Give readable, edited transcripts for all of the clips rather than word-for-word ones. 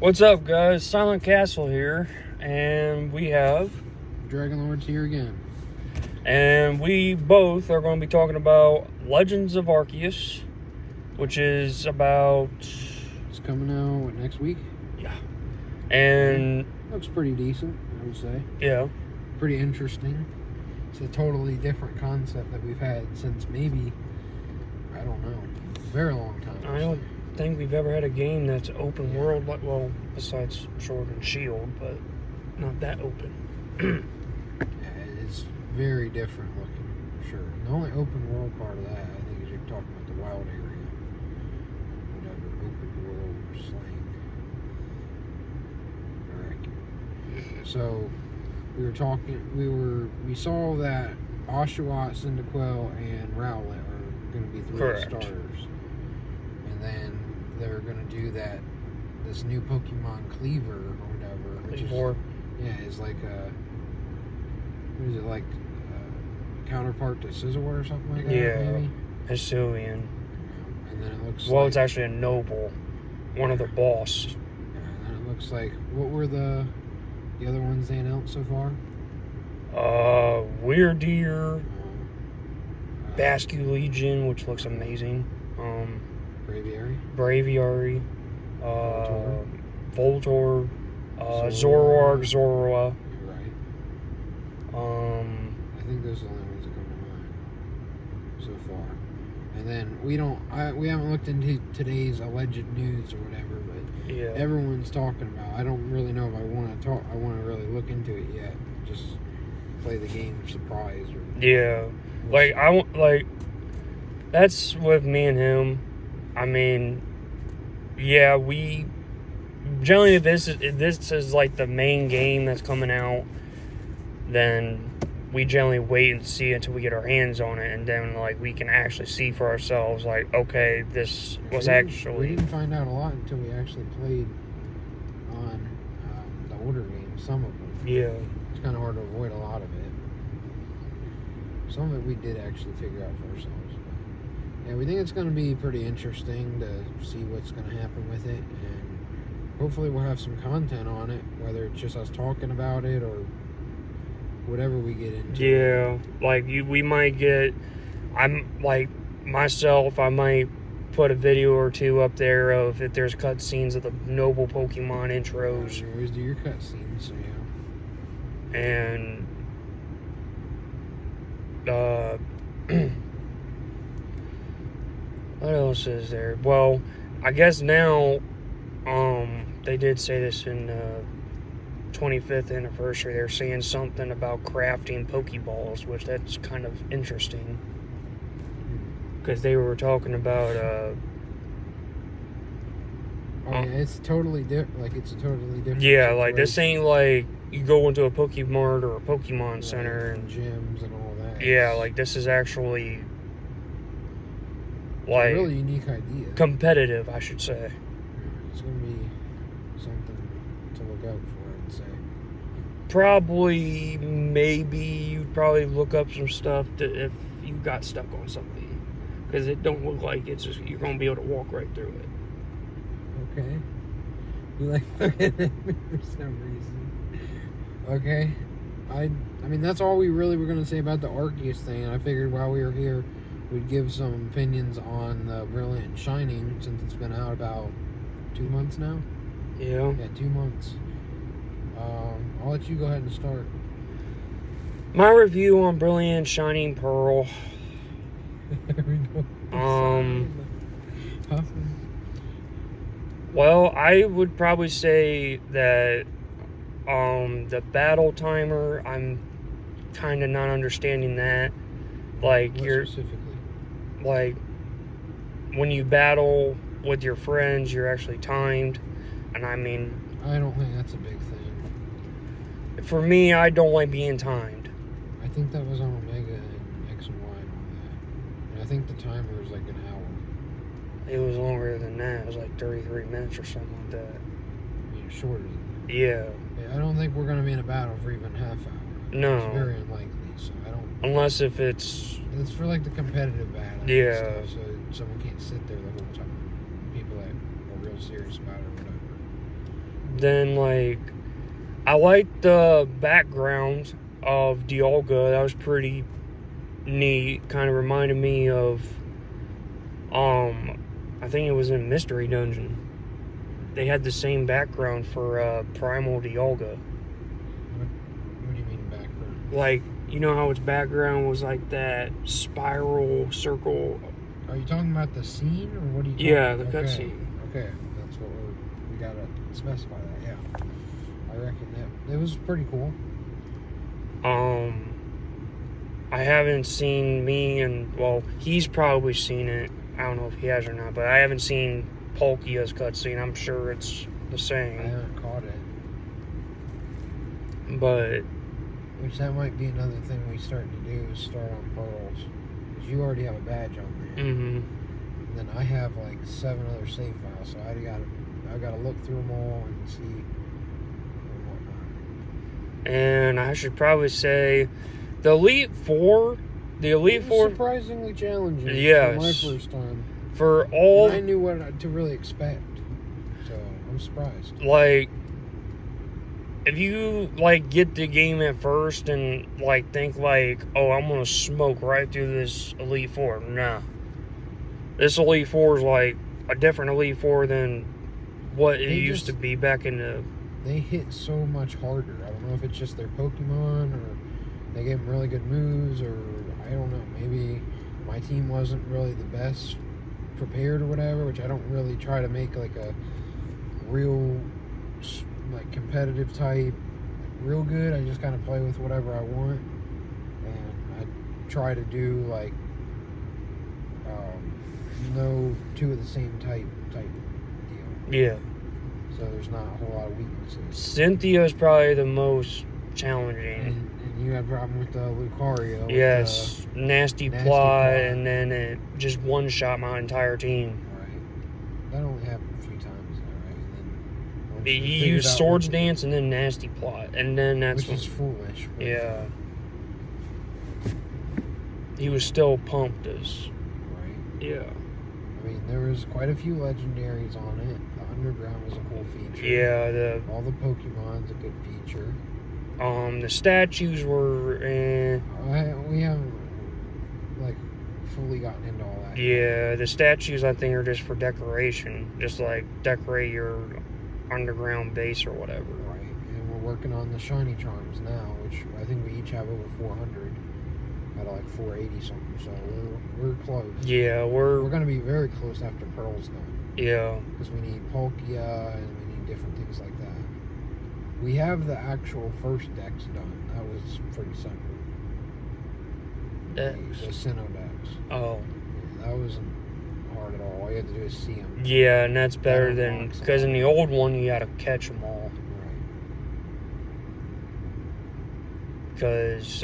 What's up, guys? Silent Castle here, and we have... Dragon Lord's here again. And we both are going to be talking about Legends of Arceus, which is about... It's coming out, next week? Yeah. And... Looks pretty decent, I would say. Yeah. Pretty interesting. It's a totally different concept that we've had since maybe, I don't know, a very long time. I don't think we've ever had a game that's open world, like, well, besides Sword and Shield, but not that open. Yeah, it's very different looking, for sure. The only open world part of that, I think, is you're talking about the wild area. Whatever, open world slang. Alright. So, we saw that Oshawott, Cyndaquil, and Rowlet are going to be three starters. And then they're going to do this new Pokemon Cleaver or whatever. Which is like a, what is it, like counterpart to Scizor or something like that? Yeah, maybe? Hisuian. And then it looks well, it's actually a noble, one of the boss. Yeah, and then it looks like, what were the other ones they announced so far? Weirdeer, Basque Legion, which looks amazing. Braviary, Voltorb, Zoroark, Zorua. Right. I think those are the only ones that come to mind so far. And then we haven't looked into today's alleged news or whatever, but yeah, everyone's talking about. I don't really know if I want to really look into it yet. Just play the game of surprise. Yeah, that's with me and him. I mean, yeah, we generally, if this is like the main game that's coming out, then we generally wait and see until we get our hands on it, and then like we can actually see for ourselves, like, okay, this was actually... We didn't find out a lot until we actually played on the older games, some of them. Yeah. It's kind of hard to avoid a lot of it. Some of it we did actually figure out for ourselves. Yeah, we think it's going to be pretty interesting to see what's going to happen with it, and hopefully we'll have some content on it, whether it's just us talking about it or whatever we get into. Yeah, like we might get, myself, I might put a video or two up there of if there's cutscenes of the noble Pokemon intros. You always do your cutscenes, so yeah. And what else is there? Well, I guess now, they did say this in 25th anniversary. They're saying something about crafting Pokeballs, which that's kind of interesting. Because they were talking about, it's totally different. Like, it's a totally different. Yeah, situation. like, this ain't like you go into a Pokemart or a Pokemon Center and gyms and all that. Yeah, like, this is actually, like, a really unique idea. Competitive, I should say. It's going to be something to look out for, I'd say. Probably, maybe, you'd probably look up some stuff if you got stuck on something. Because it don't look like it's just, you're going to be able to walk right through it. Okay. You like looking at me for some reason. Okay. I mean, that's all we really were going to say about the Arceus thing. I figured while we were here, we'd give some opinions on the Brilliant and Shining, since it's been out about 2 months now. Yeah. Yeah, 2 months. I'll let you go ahead and start. My review on Brilliant Shining Pearl. There we go. Well, I would probably say that the battle timer, I'm kind of not understanding that. Like, what specifically? Like, when you battle with your friends, you're actually timed. And I mean, I don't think that's a big thing. For me, I don't like being timed. I think that was on Omega and X and Y and all that. And I think the timer is like an hour. It was longer than that. It was like 33 minutes or something like that. I mean, shorter than that. Yeah. I don't think we're going to be in a battle for even half hour. No. It's very unlikely, so I don't... Unless if it's... It's for like the competitive battle. Yeah. And stuff, so someone can't sit there the whole time. People that are real serious about it or whatever. then, like, I liked the background of Dialga. That was pretty neat. Kind of reminded me of, I think it was in Mystery Dungeon. They had the same background for Primal Dialga. What do you mean background? Like, you know how its background was like that spiral circle? Are you talking about the scene, or what are you talking Yeah, the about? cutscene. Okay, that's what we gotta specify that, yeah. I reckon that it was pretty cool. I haven't seen he's probably seen it. I don't know if he has or not, but I haven't seen Palkia's cutscene. I'm sure it's the same. I haven't caught it. But which that might be another thing we start to do is start on Pearls. Because you already have a badge on there. mm-hmm. And then I have like 7 other save files, so I gotta look through them all and see and whatnot. And I should probably say the Elite Four surprisingly challenging. Yes. For my first time. For all, and I knew what to really expect, so I'm surprised. Like, if you like get the game at first and like think like, oh, I'm gonna smoke right through this Elite Four, nah. This Elite Four is like a different Elite Four than what it used to be back in the. They hit so much harder. I don't know if it's just their Pokemon or they gave them really good moves, or I don't know. Maybe my team wasn't really the best prepared or whatever, which I don't really try to make like a real like competitive type real good. I just kind of play with whatever I want, and I try to do like no 2 of the same type deal. Yeah. So there's not a whole lot of weaknesses. Cynthia is probably the most challenging. And you had a problem with Lucario. Yes, with, nasty plot, and then it just one-shot my entire team. Right. That only happened a few times, right? And then He used Swords Dance and then nasty plot, and then that's which is foolish. Yeah. He was still pumped as. Right. Yeah. I mean, there was quite a few legendaries on it. The underground was a cool feature. Yeah, all the Pokemon's a good feature. The statues were. We haven't like fully gotten into all that. Yeah, the statues I think are just for decoration, just like decorate your underground base or whatever. Right, and we're working on the shiny charms now, which I think we each have over 400. At like 480 something, so we're close. Yeah, we're gonna be very close after Pearl's done. Yeah, because we need Palkia and we need different things like that. We have the actual first Dex done. That was pretty simple. Dex. The Sinnoh Dex. Oh. Yeah, that wasn't hard at all. All you had to do is see them. Yeah, and that's better than because in the old one you gotta catch them all. Right. Because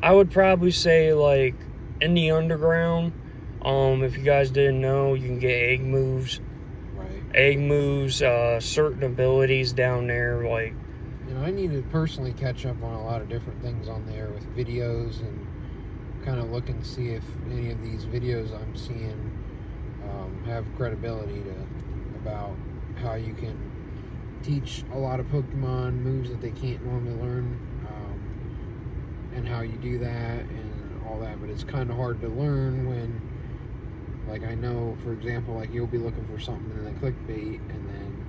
I would probably say, like, in the underground, if you guys didn't know, you can get egg moves. Right. Egg moves, certain abilities down there, like... You know, I need to personally catch up on a lot of different things on there with videos and kind of look and see if any of these videos I'm seeing have credibility about how you can teach a lot of Pokemon moves that they can't normally learn. And how you do that and all that, but it's kind of hard to learn when, like, I know, for example, like, you'll be looking for something and then clickbait, and then,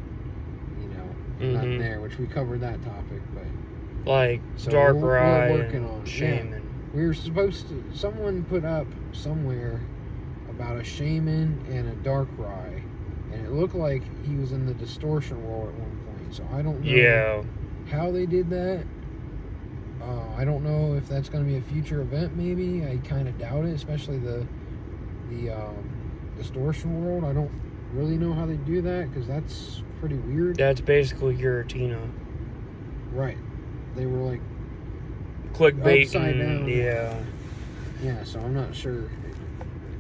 you know, nothing there, which we covered that topic, but... Like, so Darkrai we're working on Shaman. Yeah, we were supposed to... Someone put up somewhere about a Shaman and a Darkrai, and it looked like he was in the Distortion world at one point, so I don't know how they did that. I don't know if that's going to be a future event, maybe. I kind of doubt it, especially the Distortion world. I don't really know how they do that, because that's pretty weird. That's basically Giratina. Right. They were like... clickbait. Upside down. Yeah. Yeah, so I'm not sure.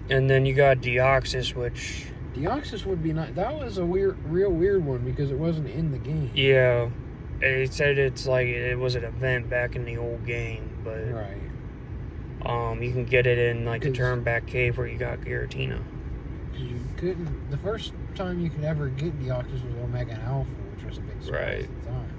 And then you got Deoxys, which... Deoxys would be nice. That was a real weird one, because it wasn't in the game. Yeah. It said it's like it was an event back in the old game, but right. You can get it in like the Turnback Cave where you got Giratina. You couldn't. The first time you could ever get Deoxys was Omega and Alpha, which was a big surprise at the time.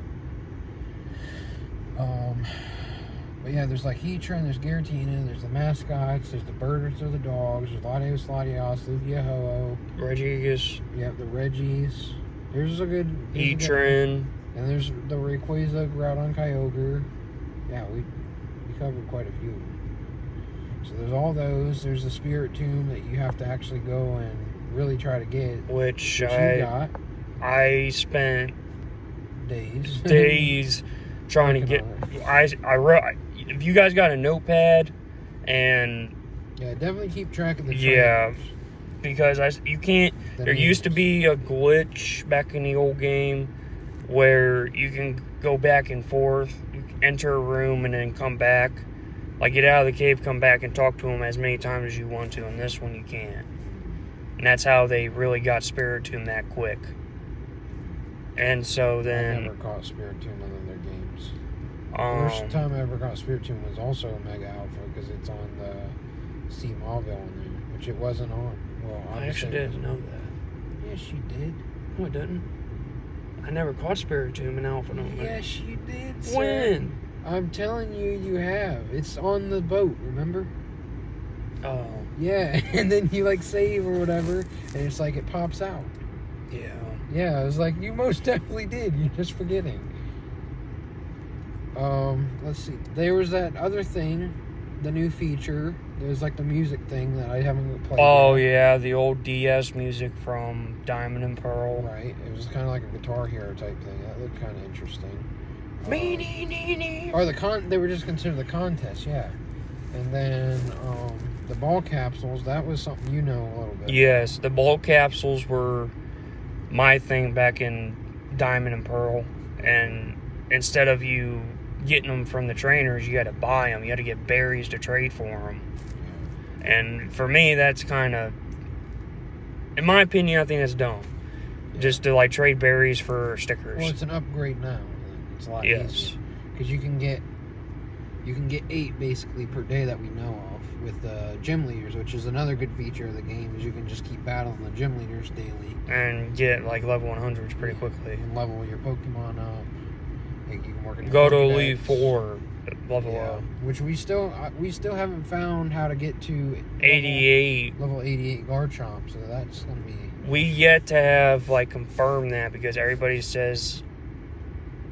But yeah, there's like Heatran, there's Giratina, there's the mascots, there's the birds or the dogs, there's Latios, Latios, Lugia, Ho-Oh. Regigigas. You have the Reggies. There's a good... Heatran. And there's the Rayquaza, Groudon, Kyogre. Yeah, we covered quite a few. So there's all those. There's the Spirit Tomb that you have to actually go and really try to get. Which you got. I spent days trying to get. I wrote. If you guys got a notepad, and yeah, definitely keep track of the trainers. Yeah, because you can't. There used to be a glitch back in the old game where you can go back and forth, you can enter a room and then come back, like get out of the cave, come back and talk to him as many times as you want to. And this one you can't. And that's how they really got Spiritomb that quick. And so then... I never caught Spiritomb in other games. First time I ever got Spiritomb was also Omega Alpha, because it's on the Steam Mauville on there, which it wasn't on. Well, I actually didn't know that. Yes, you did. No, I didn't. I never caught Spiritomb in Alpha. No, yes, you did, sir. When? I'm telling you, you have. It's on the boat, remember? Oh. Yeah, and then you like save or whatever, and it's like it pops out. Yeah. Yeah, I was like, you most definitely did. You're just forgetting. Let's see. There was that other thing, the new feature. There's like the music thing that I haven't played. Oh yet. Yeah, the old DS music from Diamond and Pearl. Right. It was kind of like a Guitar Hero type thing. That looked kind of interesting. Or they were just considered the contest, yeah. And then the ball capsules, that was something you know a little bit. Yes, the ball capsules were my thing back in Diamond and Pearl. And instead of you getting them from the trainers, you had to buy them. You had to get berries to trade for them. Yeah. And for me, that's kind of, in my opinion, I think that's dumb. Yeah. Just to like trade berries for stickers. Well, it's an upgrade now. It's a lot easier. Because you can get 8 basically per day that we know of with gym leaders, which is another good feature of the game, is you can just keep battling the gym leaders daily and get like level 100s pretty quickly and level your Pokemon up. You can work go to Elite 4 level up, which we still haven't found how to get to 88 level 88 Garchomp, so that's gonna be, we yet to have like confirmed that, because everybody says,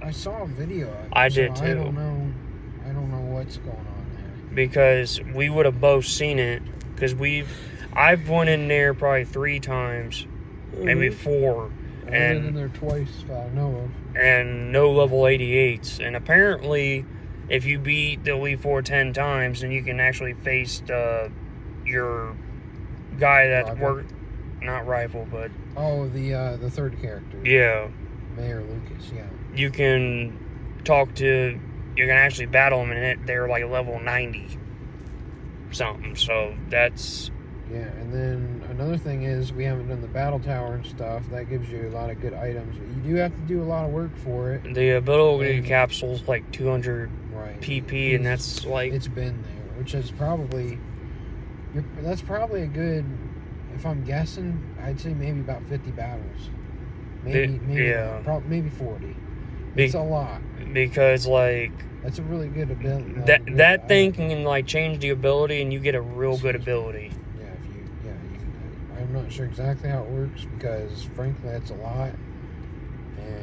I saw a video. I did too. I don't know what's going on there. Because we would have both seen it. Because I've went in there probably 3 times, maybe 4. I've been in there twice that I know of. And no level 88s. And apparently, if you beat the Elite 4 10 times, then you can actually face your guy that worked, not rival, but... Oh, the third character. Yeah. Mayor Lucas, yeah. You can talk to, you can actually battle them, and they're like level 90 something. So that's... Yeah, and then another thing is we haven't done the battle tower and stuff. That gives you a lot of good items, but you do have to do a lot of work for it. The ability capsule's like 200 PP, and that's like... It's been there, which is probably... That's probably a good... If I'm guessing, I'd say maybe about 50 battles. Maybe 40. It's a lot. Because, like... That's a really good ability. That thing can, like, change the ability, and you get a real good ability. I'm not sure exactly how it works, because, frankly, that's a lot.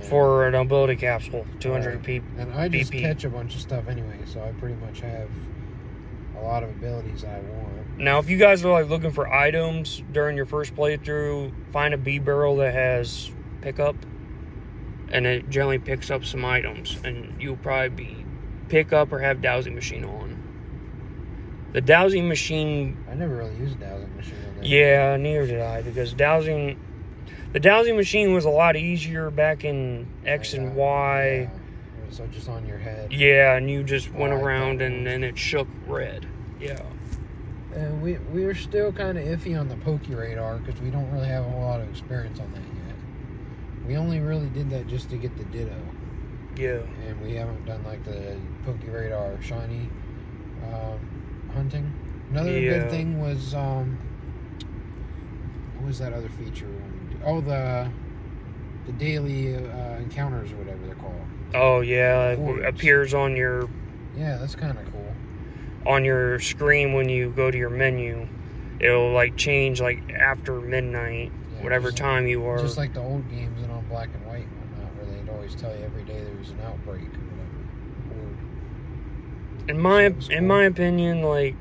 For an ability capsule, 200 PP. And I just catch a bunch of stuff anyway, so I pretty much have a lot of abilities I want. Now, if you guys are, like, looking for items during your first playthrough, find a bee barrel that has pickup, and it generally picks up some items, and you'll probably pick up or have dowsing machine on. The dowsing machine... I never really used dowsing machine on that. Yeah, neither did I, because the dowsing machine was a lot easier back in X and Y. Yeah. So just on your head. Yeah, and you just went around and then it shook red. Yeah. And we were still kind of iffy on the Pokeradar, because we don't really have a lot of experience on that yet. We only really did that just to get the Ditto. Yeah. And we haven't done like the Pokeradar shiny hunting. Another good thing was was that other feature? Oh, the daily encounters or whatever they're called. Oh yeah, it Rewards. appears on your that's kind of cool. On your screen when you go to your menu. It'll like change like after midnight, whatever time you are. Just like the old games and on black and white and whatnot, where they'd always tell you every day there was an outbreak or whatever. In my opinion, like,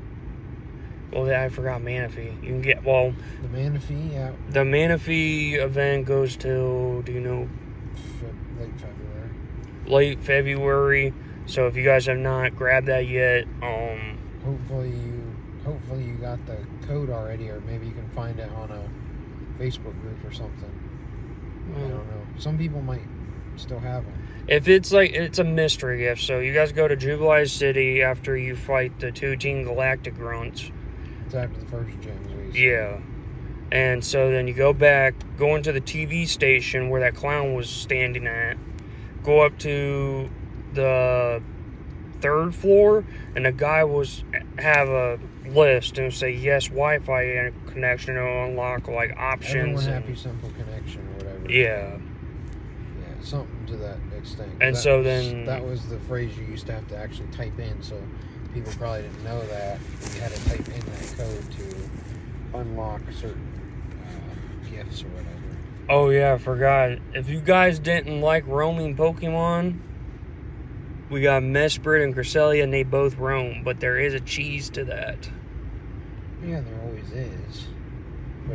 well, I forgot Manaphy. You can get the Manaphy, yeah. The Manaphy event goes till, do you know? Late February. Late February. So if you guys have not grabbed that yet, hopefully you got the code already, or maybe you can find it on a Facebook group or something. I don't know. Some people might still have them. If it's a mystery gift, so you guys go to Jubilee City after you fight the 2 Team Galactic Grunts. It's after the first gym. Yeah. And so then you go into the TV station where that clown was standing at, go up to the 3rd floor, and the guy have a list and say yes, Wi-Fi connection, and unlock like options. Everyone happy, simple connection or whatever. Yeah, something to that extent. And that was the phrase you used to have to actually type in, so people probably didn't know that you had to type in that code to unlock certain gifts or whatever. Oh yeah, I forgot. If you guys didn't like roaming Pokemon, we got Mesprit and Cresselia, and they both roam, but there is a cheese to that. Yeah, there always is.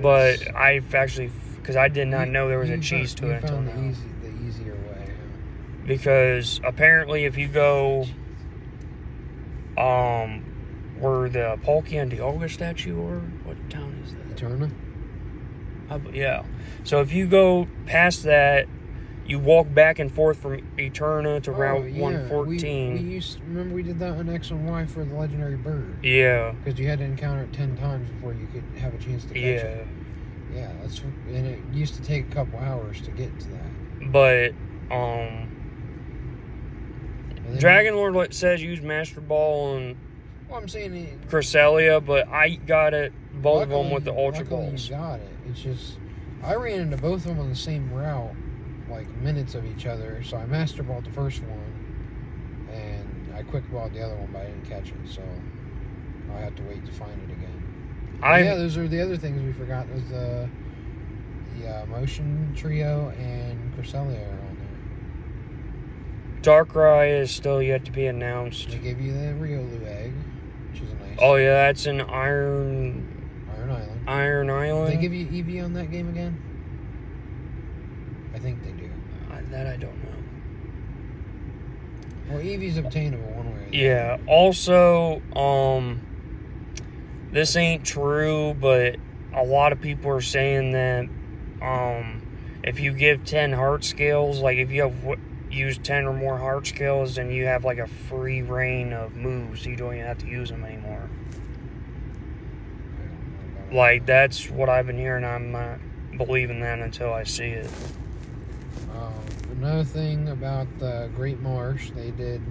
But I've actually, because I did not know there was a cheese to it until now. The easier way. Huh? Because apparently, if you go, where the Palkia and Dialga statue are, what town is that? Eterna? Yeah. So if you go past that, you walk back and forth from Eterna to Route 114. Remember we did that on X and Y for the legendary bird. Yeah. Because you had to encounter it 10 times before you could have a chance to catch it. Yeah, and it used to take a couple hours to get to that. But Dragon Lord says use Master Ball and I'm saying Cresselia, but I got it both of them with the Ultra Balls. You got it. It's just I ran into both of them on the same route, like minutes of each other. So I Master Balled the first one, and I Quick Balled the other one, but I didn't catch it. So I have to wait to find it again. Those are the other things we forgot. Was the Motion Trio and Cresselia are on there. Darkrai is still yet to be announced. They give you the Riolu egg, which is a nice. Oh yeah, that's an Iron Island. Did they give you Eevee on that game again? I think they do. That I don't know. Well, Eevee's obtainable one way or the other. Yeah. Also, this ain't true, but a lot of people are saying that if you give 10 heart scales, like if you have used 10 or more heart scales, then you have like a free reign of moves. You don't even have to use them anymore. Like, that's what I've been hearing. I'm not believing that until I see it. Another thing about the Great Marsh, they did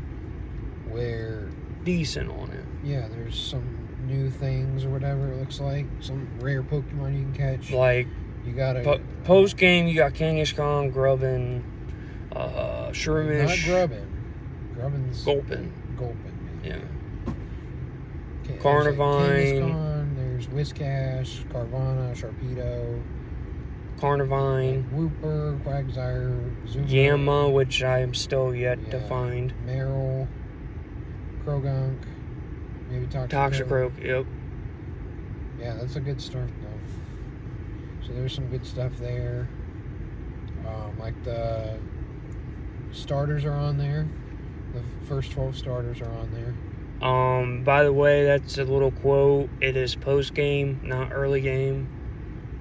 where... Decent on it. Yeah, there's some new things or whatever it looks like. Some rare Pokemon you can catch. Like, you gotta... Post-game, you got Kangaskhan, Grubbin, Shroomish. Not Grubbin. Grubbin's... Gulpin. Yeah. Carnivine. There's Whiscash, Carvana, Sharpedo, Carnivine, Wooper, Quagsire, Zuma, Yama, which I am still yet to find. Meryl, Krogunk, maybe Toxicroak, yep. Yeah, that's a good start though. So there's some good stuff there. Like the starters are on there. The first 12 starters are on there. By the way, that's a little quote. It is post-game, not early game.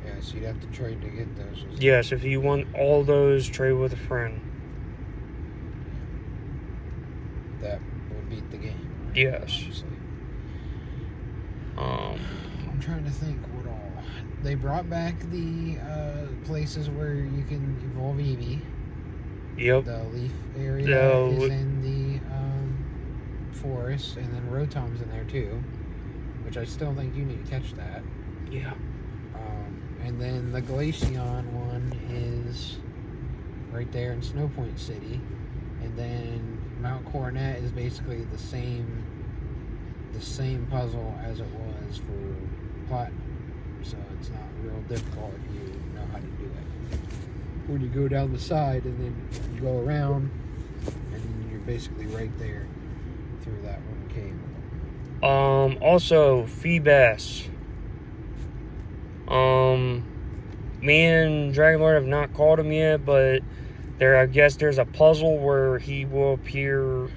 Yeah, so you'd have to trade to get those. Yes, if you want all those, trade with a friend. That would beat the game. Right? Yes. Obviously. I'm trying to think what all. They brought back the places where you can evolve Eevee. Yep. The leaf area is in the forest, and then Rotom's in there too, which I still think you need to catch that. Yeah. And then the Glaceon one is right there in Snow Point City. And then Mount Coronet is basically the same puzzle as it was for Platinum. So it's not real difficult if you know how to do it. When you go down the side and then you go around, and then you're basically right there through that one cave. Also, Feebas. Me and Dragonlord have not caught him yet, but I guess there's a puzzle where he will appear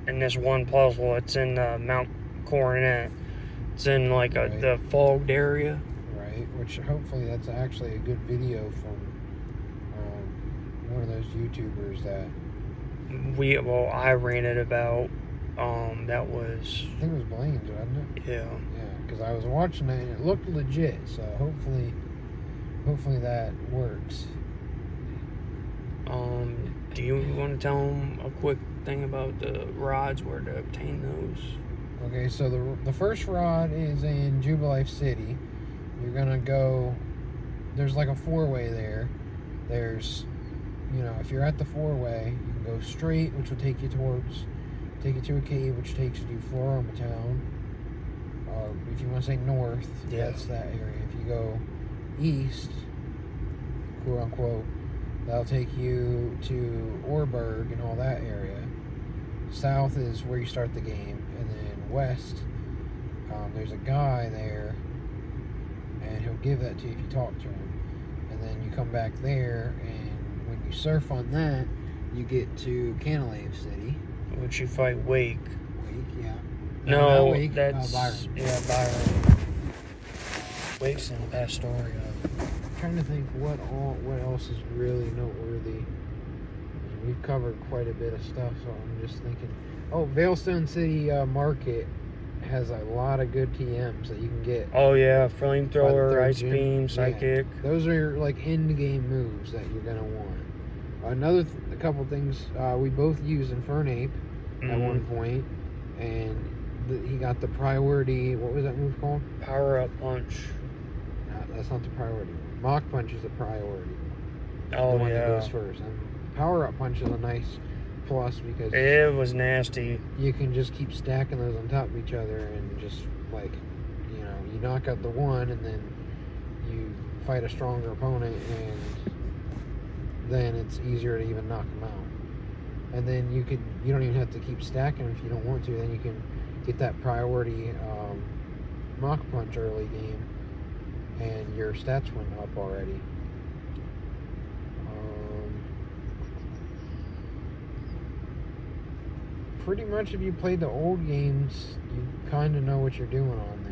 in this one puzzle. It's in Mount Coronet. It's in like the fogged area. Right, which hopefully that's actually a good video from one of those YouTubers that I ran it about. That was, I think it was Blaine's, wasn't it? Yeah, because I was watching it and it looked legit, so hopefully that works. Do you want to tell them a quick thing about the rods, where to obtain those? Okay, so the first rod is in Jubilife City. You're gonna go, there's like a 4-way there. There's, if you're at the 4-way, you can go straight, which will take you to a cave, which takes you to Floroma Town. If you want to say north, that's that area. If you go east, quote unquote, that'll take you to Orberg and all that area. South is where you start the game, and then west, there's a guy there, and he'll give that to you if you talk to him. And then you come back there, and when you surf on that, you get to Canalave City, which you fight Wake. Yeah. No, Wake, that's Byron. Yeah, Byron. Wake's in Pastoria. I'm trying to think what else is really noteworthy. We've covered quite a bit of stuff, so I'm just thinking. Oh, Veilstone City Market has a lot of good TMs that you can get. Oh yeah, flamethrower, ice beam, psychic. Yeah. Those are like end game moves that you're gonna want. A couple things we both used Infernape at one point, and he got the priority. What was that move called? Power up punch. No, that's not the priority. Mach punch is the priority. Oh, the one yeah. that goes first. And power up punch is a nice plus because it was nasty. You can just keep stacking those on top of each other and just like, you knock out the one and then you fight a stronger opponent and then it's easier to even knock them out. And then you don't even have to keep stacking them if you don't want to. Then you can get that priority Mach punch early game, and your stats went up already. Pretty much, if you played the old games, you kind of know what you're doing on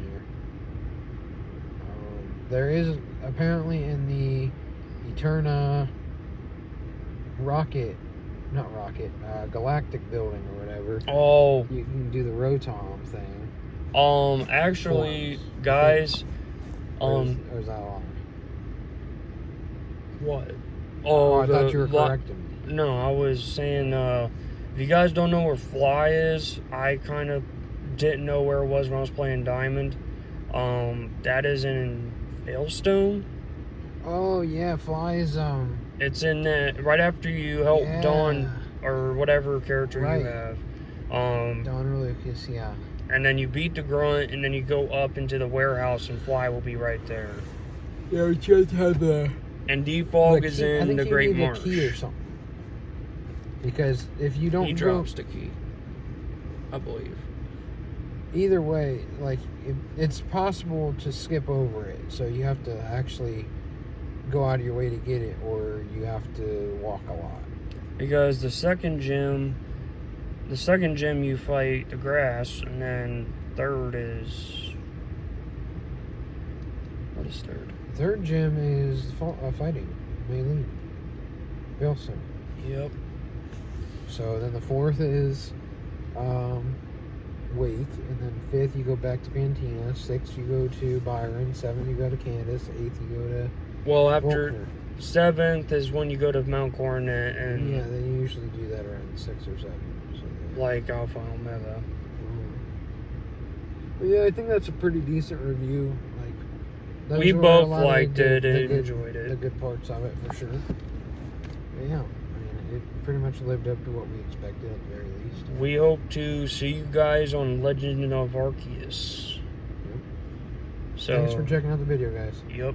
there. There is apparently in the Eterna Galactic building or whatever. Oh. You can do the Rotom thing. Actually, guys. Or is that a lie? What? Oh, I thought you were correcting me. No, I was saying, if you guys don't know where Fly is, I kind of didn't know where it was when I was playing Diamond. That is in Veilstone. Oh, yeah, Fly is, It's in that, right after you help Dawn, or whatever character you have. Dawn Lucas, yeah. And then you beat the Grunt, and then you go up into the warehouse, and Fly will be right there. Yeah, we just had the... And Defog is in the Great Marsh. I think you need a key or something. Because if you don't He drops the key, I believe. Either way, like, it's possible to skip over it. So you have to actually go out of your way to get it, or you have to walk a lot. Because the second gym you fight the grass, and then third is... What is third? Third gym is fighting, Maylene. Wilson. Yep. So then the fourth is Wake, and then fifth you go back to Fantina, sixth you go to Byron, seventh you go to Candace, eighth you go to... Well, after... Volkner. 7th is when you go to Mount Coronet, and... Yeah, they usually do that around 6 or 7. So yeah. Like Alpha Omega. But yeah, I think that's a pretty decent review. Like, those we were a both lot of liked the it and good- enjoyed The it. good parts of it, for sure. But yeah, I mean, it pretty much lived up to what we expected at the very least. We hope to see you guys on Legend of Arceus. Yep. So, Thanks for checking out the video, guys. Yep.